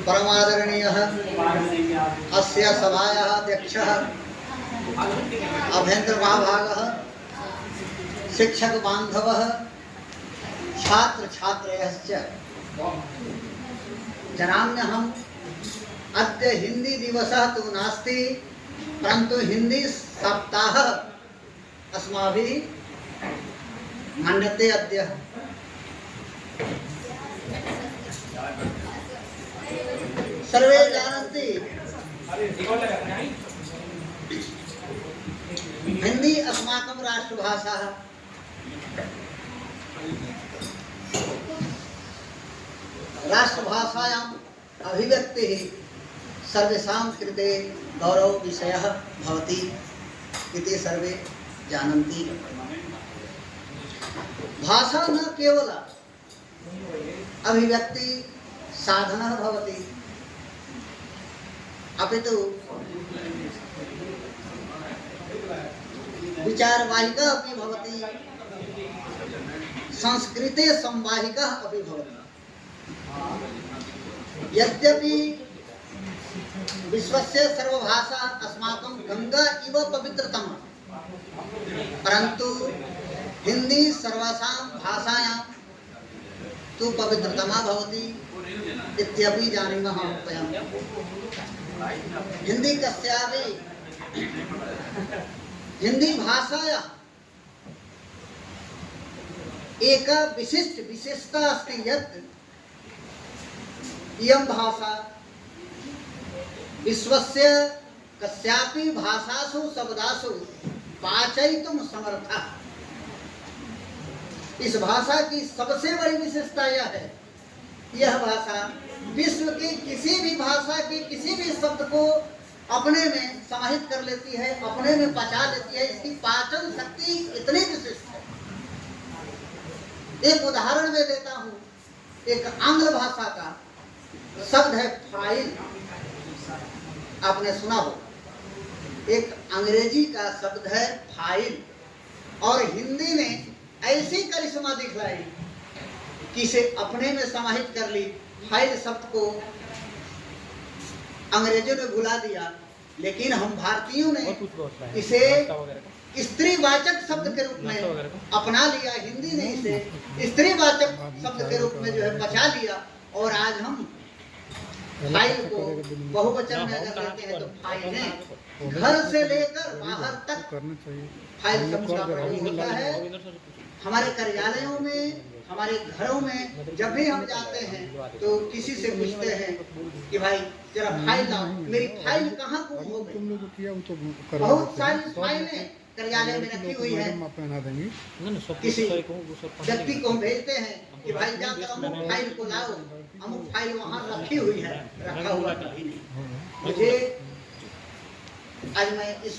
परमादरणीयः अस्य सभायाः अध्यक्षः अभ्यंतर महाभागः शिक्षक बांधवः छात्र छात्रयश्च जनाम्यहम् अद्य हिंदी दिवसः तु नास्ति परन्तु हिंदी सप्ताहः अस्माभिः मन्यते अद्य। सर्वे जानन्ति हिंदी अस्माकं राष्ट्रभाषा। राष्ट्रभाषायाम् अभिव्यक्तिः सर्वेषां कृते गौरव विषयः भवति इति सर्वे जानन्ति। भाषा न केवल अभिव्यक्ति साधनः भवति अपितु विचारवाहिका अपि भवति, संस्कृते संवाहिका अपि भवति। यद्यपि विश्वस्य सर्वभाषा अस्माकं गंगा इव पवित्रतमा, परन्तु हिंदी सर्वासां भाषायां तु पवित्रतमा भवति इत्यपि जानीमः वयं। हिंदी कस्यापि हिंदी भाषायाः एका विशिष्टता अस्ति यत् इयं भाषा विश्वस्य कस्यापि भाषासु शब्दासु पाचयितुं समर्था। इस भाषा की सबसे बड़ी विशेषता यह है, यह भाषा विश्व की किसी भी भाषा के किसी भी शब्द को अपने में समाहित कर लेती है, अपने में पचा लेती है। इसकी पाचन शक्ति इतनी विशिष्ट है। एक उदाहरण मैं देता हूँ। एक आंग्ल भाषा का शब्द है फाइल, आपने सुना हो। एक अंग्रेजी का शब्द है फाइल, और हिंदी ने ऐसी करिश्मा दिखलाई कि इसे अपने में समाहित कर ली। फाइल शब्द को अंग्रेजों ने भुला दिया, लेकिन हम भारतीयों ने इसे स्त्रीवाचक शब्द के रूप में अपना लिया। हिंदी ने इसे स्त्रीवाचक शब्द के रूप में जो है बचा लिया, और आज हम फाइल को बहुवचन में अगर लेते हैं तो फाइलें, घर से लेकर बाहर तक फाइल शब्द का प्रयोग होता है। हमारे कार्यालयों में, हमारे घरों में जब भी हम जाते हैं तो किसी से पूछते हैं कि भाई जरा फाइल लाओ, मेरी फाइल कहाँ गुम हो गई। बहुत सारी फाइलें कार्यालय में रखी हुई है। किसी व्यक्ति को भेजते हैं कि भाई जाकर अमुक फाइल को लाओ, अमुक फाइल वहाँ रखी हुई है, रखा हुआ कभी नहीं। मुझे आज मैं इस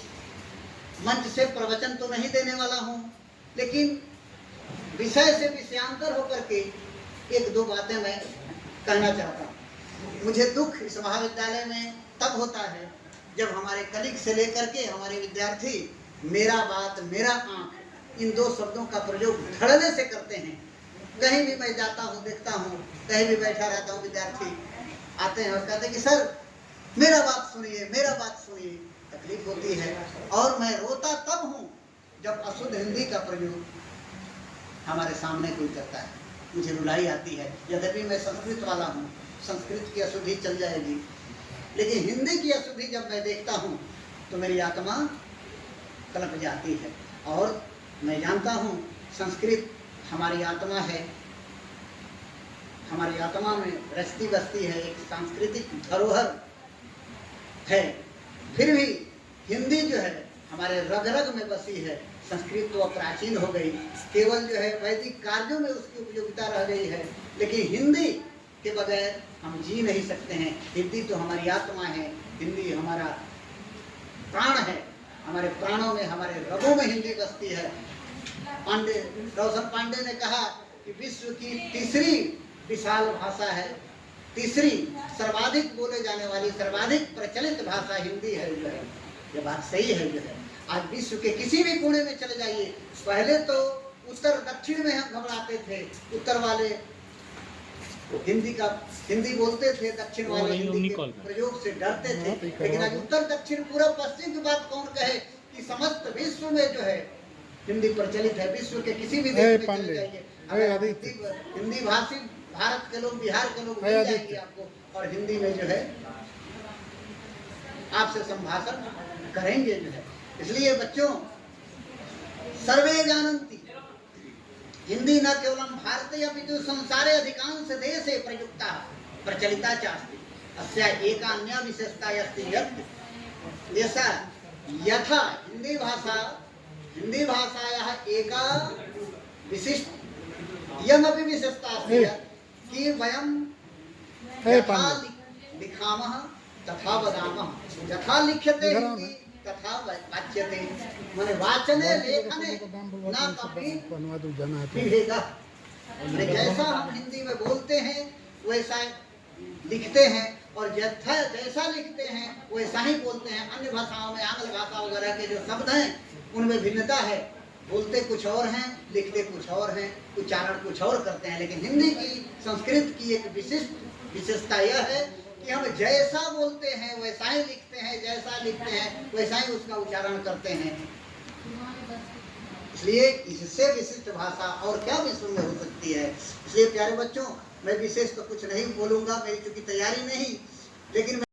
मंच से प्रवचन तो नहीं देने वाला हूँ, लेकिन विषय से विषयांतर होकर के एक दो बातें मैं कहना चाहता हूँ। मुझे दुख इस महाविद्यालय में तब होता है जब हमारे कलीग से लेकर के हमारे विद्यार्थी मेरा बात, मेरा आंख, इन दो शब्दों का प्रयोग धड़ल्ले से करते हैं। कहीं भी मैं जाता हूँ, देखता हूँ, कहीं भी बैठा रहता हूँ, विद्यार्थी आते हैं और कहते हैं कि सर मेरा बात सुनिए, मेरा बात सुनिए। तकलीफ होती है, और मैं रोता तब हूँ जब अशुद्ध हिंदी का प्रयोग हमारे सामने कोई करता है। मुझे रुलाई आती है। यद्यपि मैं संस्कृत वाला हूँ, संस्कृत की अशुद्धि चल जाएगी, लेकिन हिंदी की अशुद्धि जब मैं देखता हूँ तो मेरी आत्मा कलप जाती है। और मैं जानता हूँ संस्कृत हमारी आत्मा है, हमारी आत्मा में रचती बसती है, एक सांस्कृतिक धरोहर है। फिर भी हिंदी जो है हमारे रग रग में बसी है। संस्कृत तो प्राचीन हो गई, केवल जो है वैदिक कार्यों में उसकी उपयोगिता रह गई है, लेकिन हिंदी के बगैर हम जी नहीं सकते हैं। हिंदी तो हमारी आत्मा है, हिंदी हमारा प्राण है, हमारे प्राणों में, हमारे रगों में हिंदी बसती है। रोशन पांडे ने कहा कि विश्व की तीसरी विशाल भाषा है तीसरी सर्वाधिक बोले जाने वाली, सर्वाधिक प्रचलित भाषा हिंदी है जो है। ये बात सही है जो है। आज विश्व के किसी भी कोने में चले जाइए, पहले तो उत्तर दक्षिण में हम घबराते थे, उत्तर वाले हिंदी बोलते थे, दक्षिण वाले हिंदी के प्रयोग से डरते थे। लेकिन आज उत्तर दक्षिण पूर्व पश्चिम की बात कौन कहे कि समस्त विश्व में जो है हिंदी प्रचलित है। विश्व के किसी भी देश में चले जाइए, हिंदी भाषी भारत के लोग, बिहार के लोग मिल जाएंगे आपको, और हिंदी में जो है आपसे संभाषण करेंगे जो है। इसलिए बच्चों, सर्वे जानन्ति हिंदी न केवलं भारते अपितु संसारे अधिकांश देशे प्रयुक्ता प्रचलिता च अस्ति। अस्या एका अन्या विशेषता अस्ति यत् ऐसा यथा हिंदी भाषायाः एका विशिष्ट यमपि विशेषता अस्ति कि वयं यथा लिखामः तथा वदामः, यथा लिख्यते हिंदी तथा वाच्यते। माने वाचने लेखने ना कभी विभेदः। जैसा हम हिंदी में बोलते हैं वैसा लिखते हैं, और जैसा लिखते हैं वैसा ही बोलते हैं। अन्य भाषाओं में, आंग्ल भाषा वगैरह के जो शब्द हैं उनमें भिन्नता है, बोलते कुछ और हैं, लिखते कुछ और हैं, उच्चारण कुछ और करते हैं। लेकिन हिंदी की, संस्कृत की एक विशेषता यह है कि हम जैसा बोलते हैं वैसा ही लिखते हैं, जैसा लिखते हैं वैसा ही उसका उच्चारण करते हैं। इसलिए इससे विशिष्ट भाषा और क्या विश्व में हो सकती है। इसलिए प्यारे बच्चों, मैं विशेष तो कुछ नहीं बोलूंगा, मेरी चूंकि तैयारी नहीं, लेकिन